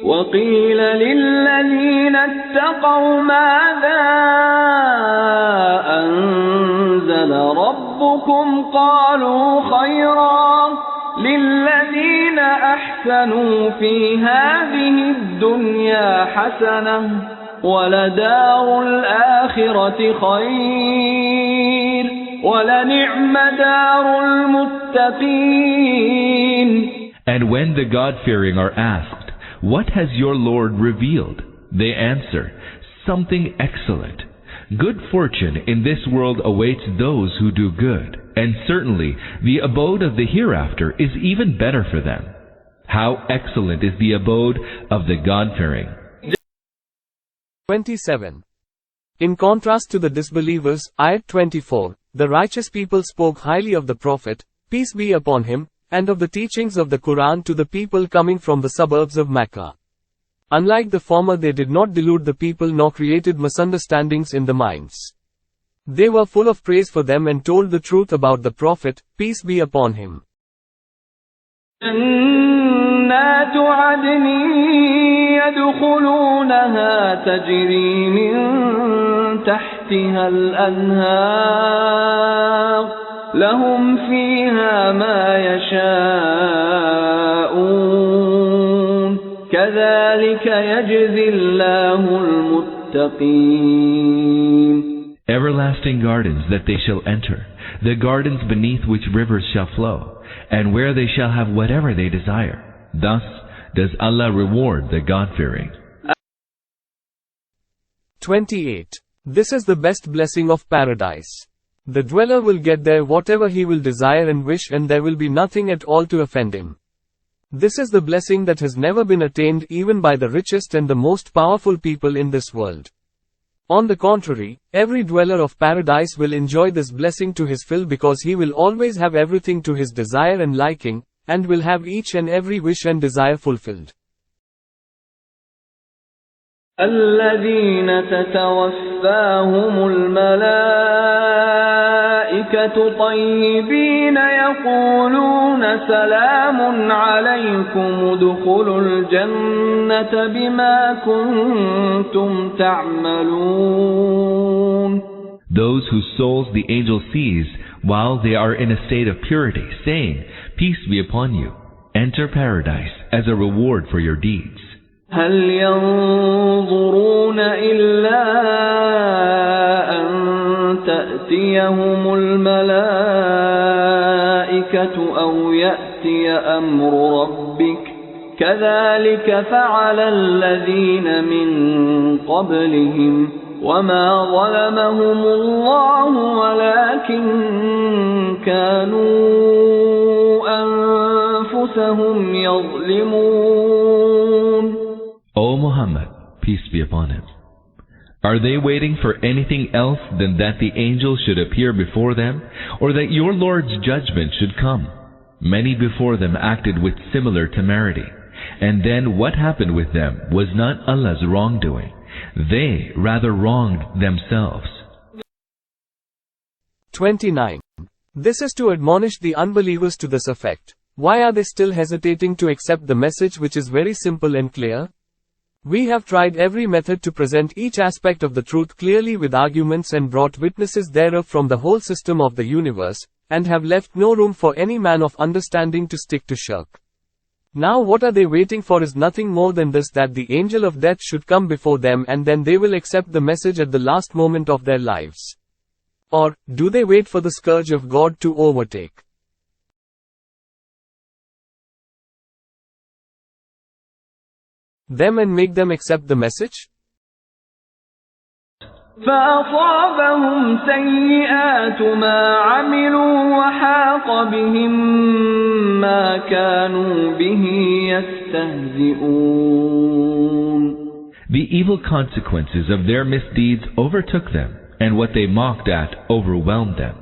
وقيل للذين اتقوا ماذا أنزل ربكم قالوا خيرا للذين أحسنوا في هذه الدنيا حسنة ولدار الآخرة خير ولنعم دار المتقين. And when the God-fearing are asked, "What has your Lord revealed?" they answer, "Something excellent. Good fortune in this world awaits those who do good, and certainly the abode of the hereafter is even better for them. How excellent is the abode of the God-fearing." 27. In contrast to the disbelievers, Ayat 24, the righteous people spoke highly of the Prophet, peace be upon him, and of the teachings of the Quran to the people coming from the suburbs of Mecca. Unlike the former, they did not delude the people nor created misunderstandings in the minds. They were full of praise for them and told the truth about the Prophet, peace be upon him. جنات عدن يدخلونها تجري من تحتها الأنهار لهم فيها ما يشاءون كذلك يجزي الله المتقين. Everlasting gardens that they shall enter, the gardens beneath which rivers shall flow, and where they shall have whatever they desire. Thus does Allah reward the God-fearing. 28. This is the best blessing of paradise. The dweller will get there whatever he will desire and wish, and there will be nothing at all to offend him. This is the blessing that has never been attained even by the richest and the most powerful people in this world. On the contrary, every dweller of paradise will enjoy this blessing to his fill, because he will always have everything to his desire and liking, and will have each and every wish and desire fulfilled. الذين تتوفاهم الملائكة طيبين يقولون سلام عليكم ادخلوا الجنة بما كنتم تعملون. Those whose souls the angel sees while they are in a state of purity, saying, "Peace be upon you. Enter paradise as a reward for your deeds." هل ينظرون إلا أن تأتيهم الملائكة أو يأتي أمر ربك كذلك فعل الذين من قبلهم وما ظلمهم الله ولكن كانوا أنفسهم يظلمون. O Muhammad, peace be upon him, are they waiting for anything else than that the angels should appear before them, or that your Lord's judgment should come? Many before them acted with similar temerity, and then what happened with them was not Allah's wrongdoing. They rather wronged themselves. 29. This is to admonish the unbelievers to this effect. Why are they still hesitating to accept the message, which is very simple and clear? We have tried every method to present each aspect of the truth clearly with arguments and brought witnesses thereof from the whole system of the universe, and have left no room for any man of understanding to stick to shirk. Now what are they waiting for is nothing more than this, that the angel of death should come before them, and then they will accept the message at the last moment of their lives. Or, do they wait for the scourge of God to overtake them and make them accept the message? فأصابهم سيئات ما عملوا وحاق بهم ما كانوا به يستهزئون. The evil consequences of their misdeeds overtook them, and what they mocked at overwhelmed them.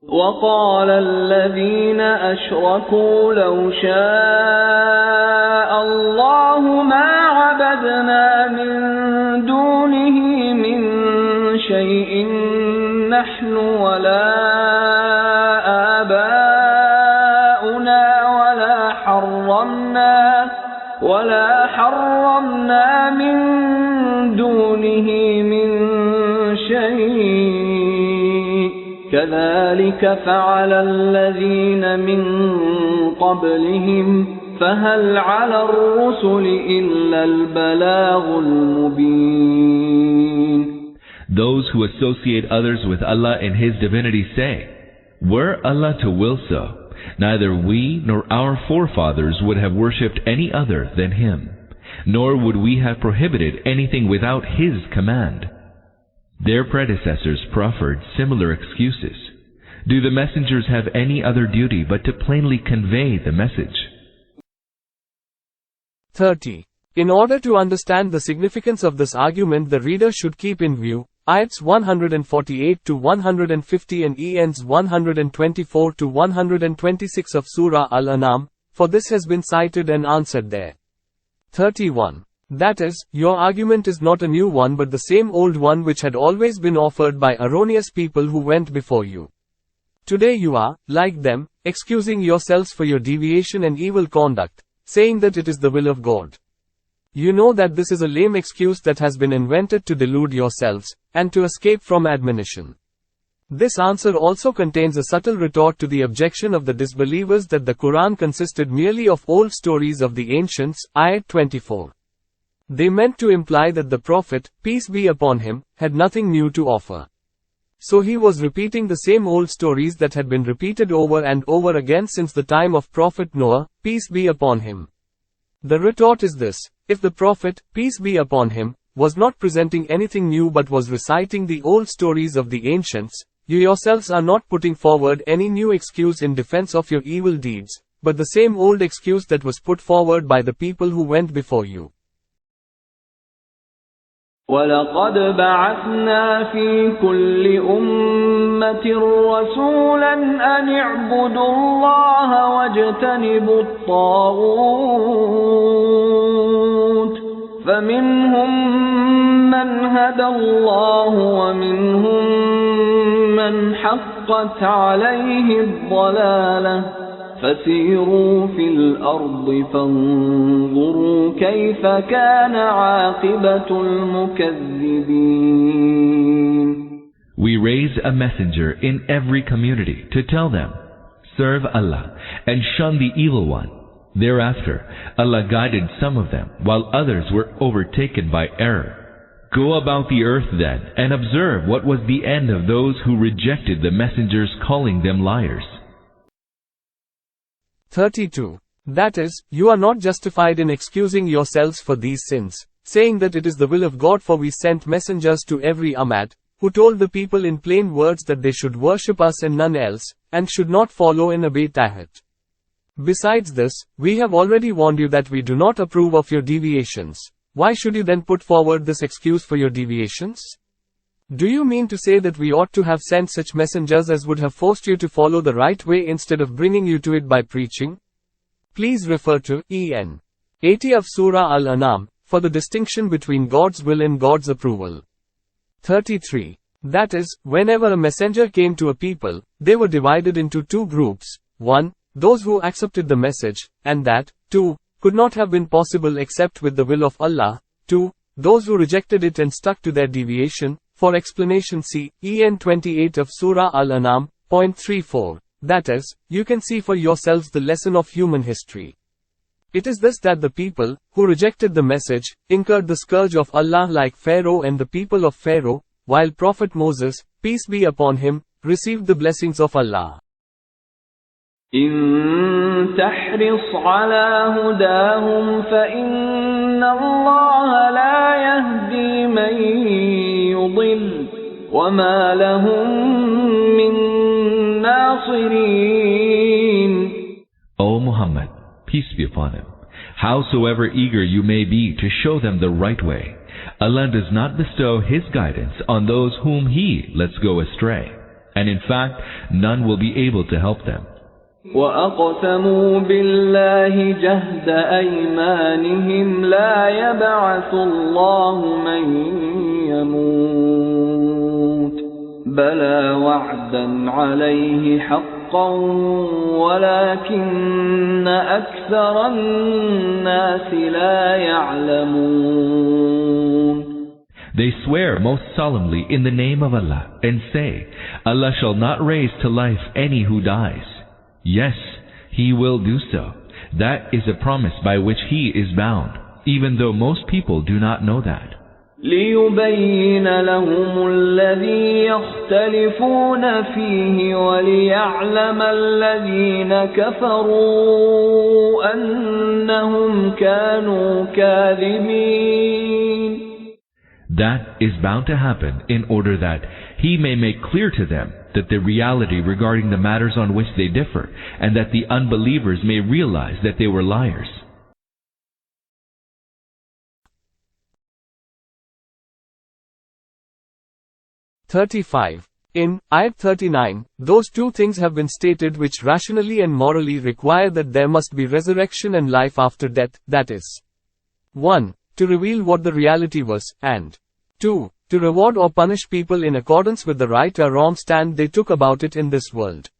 وقال الذين أشركوا لو شاء الله ما عبدنا من دونه من شيء نحن ولا آباؤنا كذلك فعل الذين من قبلهم فهل على الرسل إلا البلاغ المبين. Those who associate others with Allah in His divinity say, were Allah to will so, neither we nor our forefathers would have worshipped any other than Him, nor would we have prohibited anything without His command. Their predecessors proffered similar excuses. Do the messengers have any other duty but to plainly convey the message? 30. In order to understand the significance of this argument, the reader should keep in view ayats 148 to 150 and ENs 124 to 126 of Surah Al-An'am, for this has been cited and answered there. 31. That is, your argument is not a new one but the same old one which had always been offered by erroneous people who went before you. Today you are, like them, excusing yourselves for your deviation and evil conduct, saying that it is the will of God. You know that this is a lame excuse that has been invented to delude yourselves, and to escape from admonition. This answer also contains a subtle retort to the objection of the disbelievers that the Quran consisted merely of old stories of the ancients, ayat 24. They meant to imply that the Prophet, peace be upon him, had nothing new to offer. So he was repeating the same old stories that had been repeated over and over again since the time of Prophet Noah, peace be upon him. The retort is this: if the Prophet, peace be upon him, was not presenting anything new but was reciting the old stories of the ancients, you yourselves are not putting forward any new excuse in defense of your evil deeds, but the same old excuse that was put forward by the people who went before you. وَلَقَدْ بَعَثْنَا فِي كُلِّ أُمَّةٍ رَسُولًا أَنِ اعْبُدُوا اللَّهَ وَاجْتَنِبُوا الطَّاغُوتَ فَمِنْهُمْ مَنْ هَدَى اللَّهُ وَمِنْهُمْ مَنْ حَقَّتْ عَلَيْهِ الضَّلَالَةُ فسيروا في الأرض فانظروا كيف كان عاقبة المكذبين. We raised a messenger in every community to tell them, serve Allah and shun the evil one. Thereafter, Allah guided some of them while others were overtaken by error. Go about the earth then and observe what was the end of those who rejected the messengers, calling them liars. 32. That is, you are not justified in excusing yourselves for these sins, saying that it is the will of God, for we sent messengers to every ummah, who told the people in plain words that they should worship us and none else, and should not follow and obey Tahat. Besides this, we have already warned you that we do not approve of your deviations. Why should you then put forward this excuse for your deviations? Do you mean to say that we ought to have sent such messengers as would have forced you to follow the right way instead of bringing you to it by preaching? Please refer to En. 80 of Surah Al-An'am, for the distinction between God's will and God's approval. 33. That is, whenever a messenger came to a people, they were divided into two groups. 1. Those who accepted the message, and that, 2, could not have been possible except with the will of Allah. 2. Those who rejected it and stuck to their deviation. For explanation see, En 28 of Surah Al-An'am, point 34. That is, you can see for yourselves the lesson of human history. It is this, that the people, who rejected the message, incurred the scourge of Allah like Pharaoh and the people of Pharaoh, while Prophet Moses, peace be upon him, received the blessings of Allah. إن تحرص على هداهم فإن الله لا يهدي من يضل وما لهم من ناصرين. O Muhammad, peace be upon him, howsoever eager you may be to show them the right way, Allah does not bestow His guidance on those whom He lets go astray, and in fact none will be able to help them. وَأَقْسَمُوا بِاللَّهِ جَهْدَ أَيْمَانِهِمْ لَا يَبْعَثُ اللَّهُ مَن يَمُوتُ بَلَى وَعْدًا عَلَيْهِ حَقًّا وَلَكِنَّ أَكْثَرَ النَّاسِ لَا يَعْلَمُونَ. They swear most solemnly in the name of Allah, and say, Allah shall not raise to life any who dies. Yes, He will do so. That is a promise by which He is bound, even though most people do not know that. ليبين لهم الذي يختلفون فيه وليعلم الذين كفروا أنهم كانوا كاذبين. That is bound to happen in order that He may make clear to them that the reality regarding the matters on which they differ, and that the unbelievers may realize that they were liars. In Ayat 39, those two things have been stated which rationally and morally require that there must be resurrection and life after death, that is, 1. To reveal what the reality was, and 2. To reward or punish people in accordance with the right or wrong stand they took about it in this world.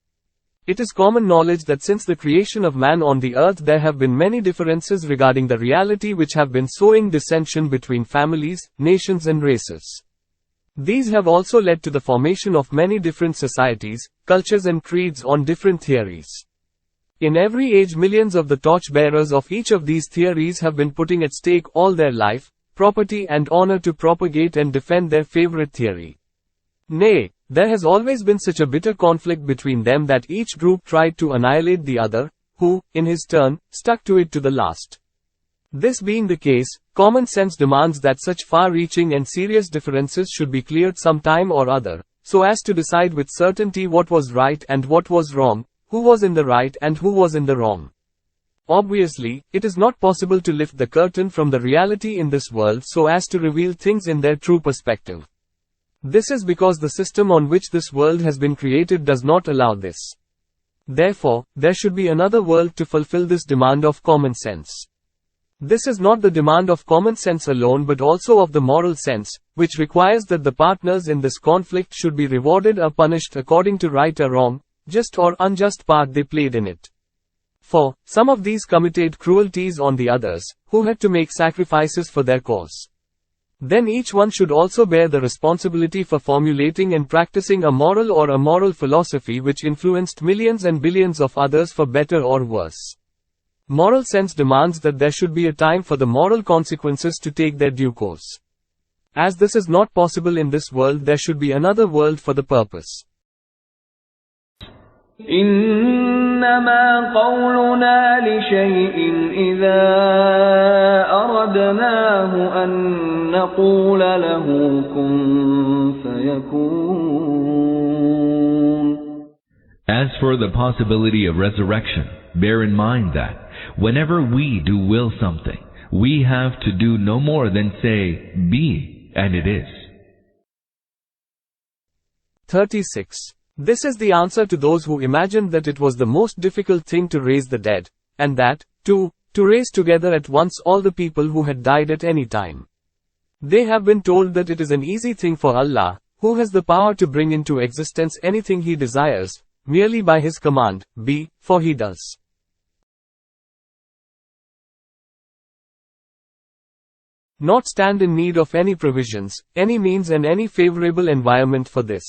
It is common knowledge that since the creation of man on the earth there have been many differences regarding the reality which have been sowing dissension between families, nations and races. These have also led to the formation of many different societies, cultures and creeds on different theories. In every age millions of the torchbearers of each of these theories have been putting at stake all their life, property and honor to propagate and defend their favorite theory. Nay, there has always been such a bitter conflict between them that each group tried to annihilate the other, who, in his turn, stuck to it to the last. This being the case, common sense demands that such far-reaching and serious differences should be cleared some time or other, so as to decide with certainty what was right and what was wrong, who was in the right and who was in the wrong. Obviously, it is not possible to lift the curtain from the reality in this world so as to reveal things in their true perspective. This is because the system on which this world has been created does not allow this. Therefore, there should be another world to fulfill this demand of common sense. This is not the demand of common sense alone but also of the moral sense, which requires that the partners in this conflict should be rewarded or punished according to right or wrong, just or unjust part they played in it. For, some of these committed cruelties on the others, who had to make sacrifices for their cause. Then each one should also bear the responsibility for formulating and practicing a moral or immoral philosophy which influenced millions and billions of others for better or worse. Moral sense demands that there should be a time for the moral consequences to take their due course. As this is not possible in this world, there should be another world for the purpose. إنما قولنا لشيء إذا أردناه أن نقول له كن فيكون. As for the possibility of resurrection, bear in mind that whenever we do will something, we have to do no more than say, be, and it is. 36. This is the answer to those who imagined that it was the most difficult thing to raise the dead, and that, too, to raise together at once all the people who had died at any time. They have been told that it is an easy thing for Allah, who has the power to bring into existence anything He desires, merely by His command, be, for He does. Not stand in need of any provisions, any means and any favorable environment for this.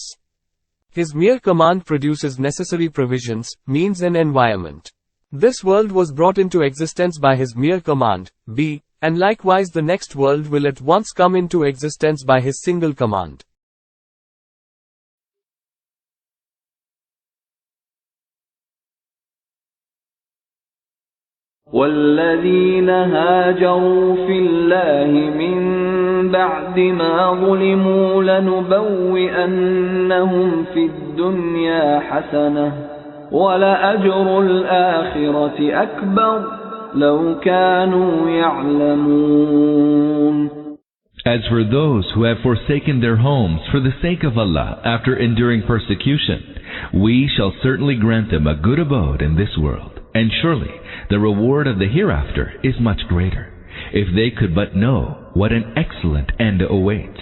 His mere command produces necessary provisions, means and environment. This world was brought into existence by His mere command, be, and likewise the next world will at once come into existence by His single command. والذين هاجروا في الله من بعد ما ظلموا لنبوئنهم في الدنيا حسنة ولأجر الآخرة أكبر لو كانوا يعلمون. As for those who have forsaken their homes for the sake of Allah after enduring persecution, we shall certainly grant them a good abode in this world, and surely the reward of the hereafter is much greater, if they could but know what an excellent end awaits.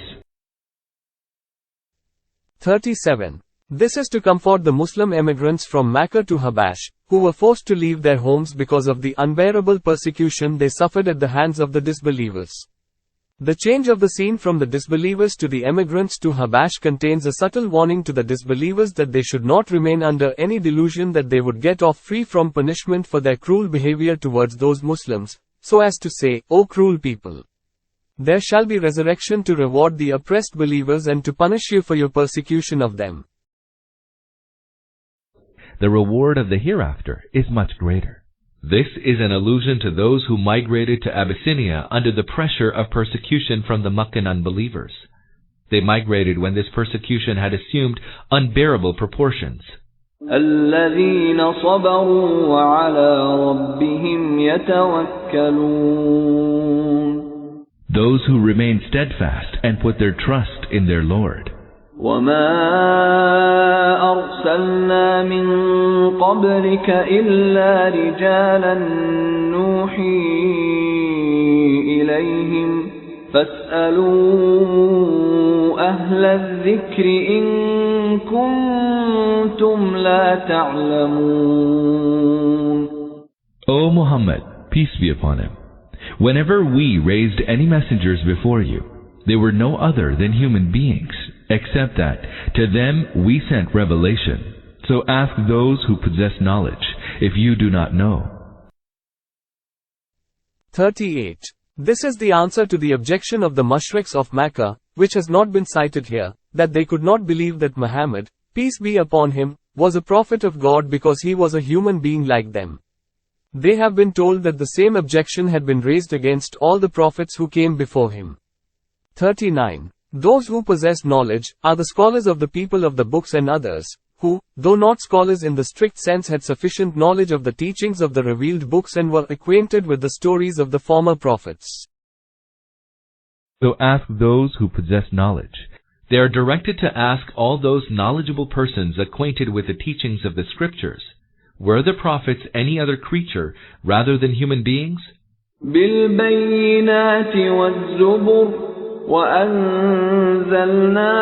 37. This is to comfort the Muslim emigrants from Mecca to Habash, who were forced to leave their homes because of the unbearable persecution they suffered at the hands of the disbelievers. The change of the scene from the disbelievers to the emigrants to Habash contains a subtle warning to the disbelievers that they should not remain under any delusion that they would get off free from punishment for their cruel behavior towards those Muslims, so as to say, O cruel people! There shall be resurrection to reward the oppressed believers and to punish you for your persecution of them. The reward of the hereafter is much greater. This is an allusion to those who migrated to Abyssinia under the pressure of persecution from the Meccan unbelievers. They migrated when this persecution had assumed unbearable proportions. الذين صبروا وعلى ربهم يتوكلون. Those who remain steadfast and put their trust in their Lord. وما أرسلنا من قبلك إلا رجالا نوحي إليهم فاسألوا أهل الذكر إن كنتم لا تعلمون. O Muhammad, peace be upon him, whenever we raised any messengers before you, they were no other than human beings, except that to them we sent revelation. So ask those who possess knowledge, if you do not know. 38. This is the answer to the objection of the mushriks of Makkah, which has not been cited here, that they could not believe that Muhammad, peace be upon him, was a prophet of God because he was a human being like them. They have been told that the same objection had been raised against all the prophets who came before him. 39. Those who possess knowledge are the scholars of the people of the books and others, who, though not scholars in the strict sense, had sufficient knowledge of the teachings of the revealed books and were acquainted with the stories of the former prophets. So ask those who possess knowledge. They are directed to ask all those knowledgeable persons acquainted with the teachings of the scriptures. Were the prophets any other creature rather than human beings? بالبينات والزبر وأنزلنا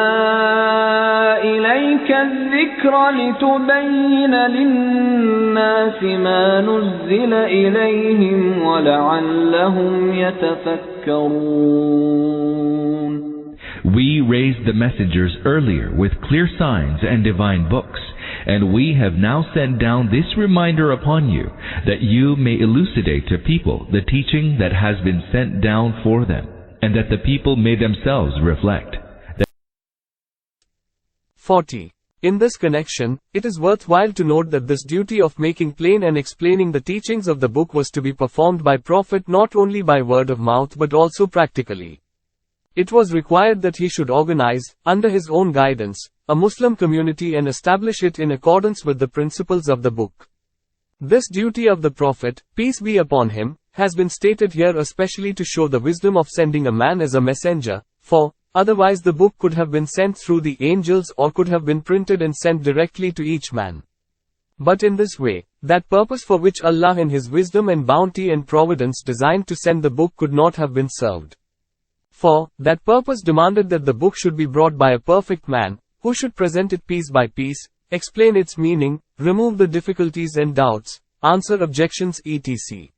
إليك الذكر لتبين للناس ما نزل إليهم ولعلهم يتفكرون. We raised the messengers earlier with clear signs and divine books, and we have now sent down this reminder upon you, that you may elucidate to people the teaching that has been sent down for them, and that the people may themselves reflect. 40. In this connection, it is worthwhile to note that this duty of making plain and explaining the teachings of the book was to be performed by Prophet not only by word of mouth but also practically. It was required that he should organize, under his own guidance, a Muslim community and establish it in accordance with the principles of the book. This duty of the Prophet, peace be upon him, has been stated here especially to show the wisdom of sending a man as a messenger, for, otherwise the book could have been sent through the angels or could have been printed and sent directly to each man. But in this way, that purpose for which Allah in His wisdom and bounty and providence designed to send the book could not have been served. For, that purpose demanded that the book should be brought by a perfect man, who should present it piece by piece, explain its meaning, remove the difficulties and doubts, answer objections etc.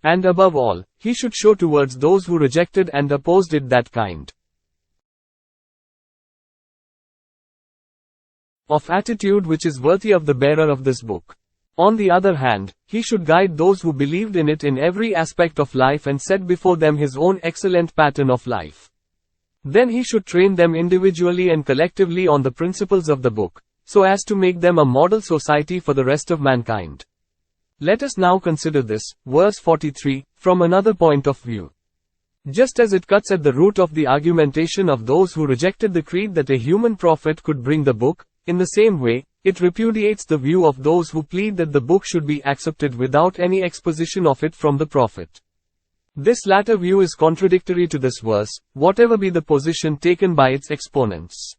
And above all, he should show towards those who rejected and opposed it that kind of attitude which is worthy of the bearer of this book. On the other hand, he should guide those who believed in it in every aspect of life and set before them his own excellent pattern of life. Then he should train them individually and collectively on the principles of the book, so as to make them a model society for the rest of mankind. Let us now consider this, verse 43, from another point of view. Just as it cuts at the root of the argumentation of those who rejected the creed that a human prophet could bring the book, in the same way, it repudiates the view of those who plead that the book should be accepted without any exposition of it from the Prophet. This latter view is contradictory to this verse, whatever be the position taken by its exponents.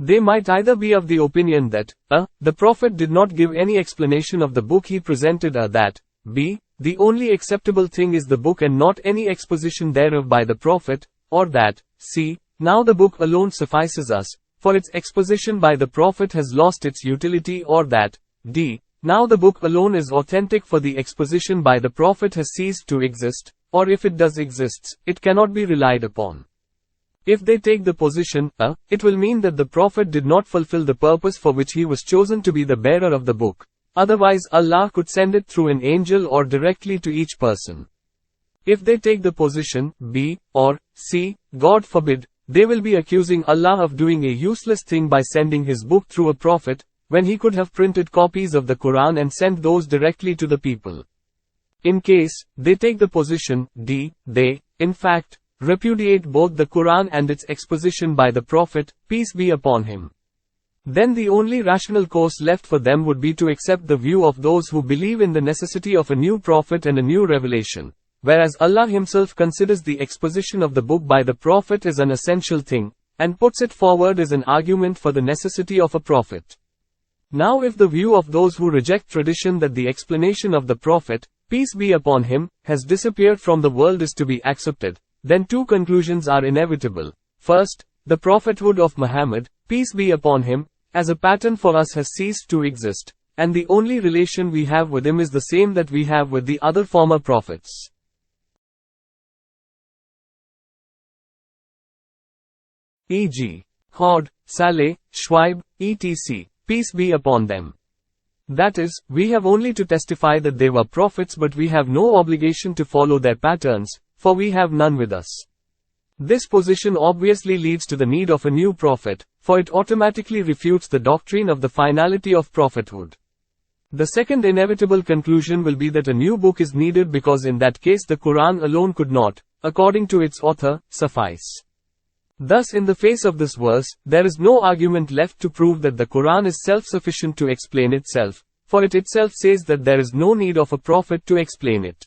They might either be of the opinion that, a. the Prophet did not give any explanation of the book he presented, or that, b. the only acceptable thing is the book and not any exposition thereof by the Prophet, or that, c. now the book alone suffices us, for its exposition by the Prophet has lost its utility, or that, d. now the book alone is authentic for the exposition by the Prophet has ceased to exist, or if it does exists, it cannot be relied upon. If they take the position, it will mean that the Prophet did not fulfill the purpose for which he was chosen to be the bearer of the book. Otherwise Allah could send it through an angel or directly to each person. If they take the position, B, or C, God forbid, they will be accusing Allah of doing a useless thing by sending his book through a prophet, when he could have printed copies of the Quran and sent those directly to the people. In case they take the position, D, they, in fact, repudiate both the Quran and its exposition by the Prophet, peace be upon him. Then the only rational course left for them would be to accept the view of those who believe in the necessity of a new prophet and a new revelation, whereas Allah himself considers the exposition of the book by the Prophet as an essential thing, and puts it forward as an argument for the necessity of a prophet. Now if the view of those who reject tradition that the explanation of the Prophet, peace be upon him, has disappeared from the world is to be accepted, then two conclusions are inevitable. First, the prophethood of Muhammad, peace be upon him, as a pattern for us has ceased to exist, and the only relation we have with him is the same that we have with the other former prophets. E.g. Hud, Saleh, Shuaib, etc., peace be upon them. That is, we have only to testify that they were prophets, but we have no obligation to follow their patterns, for we have none with us. This position obviously leads to the need of a new prophet, for it automatically refutes the doctrine of the finality of prophethood. The second inevitable conclusion will be that a new book is needed because in that case the Quran alone could not, according to its author, suffice. Thus in the face of this verse, there is no argument left to prove that the Quran is self-sufficient to explain itself, for it itself says that there is no need of a prophet to explain it.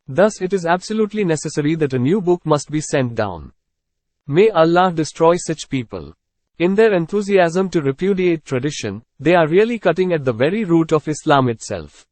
Thus it is absolutely necessary that a new book must be sent down. May Allah destroy such people. In their enthusiasm to repudiate tradition, they are really cutting at the very root of Islam itself.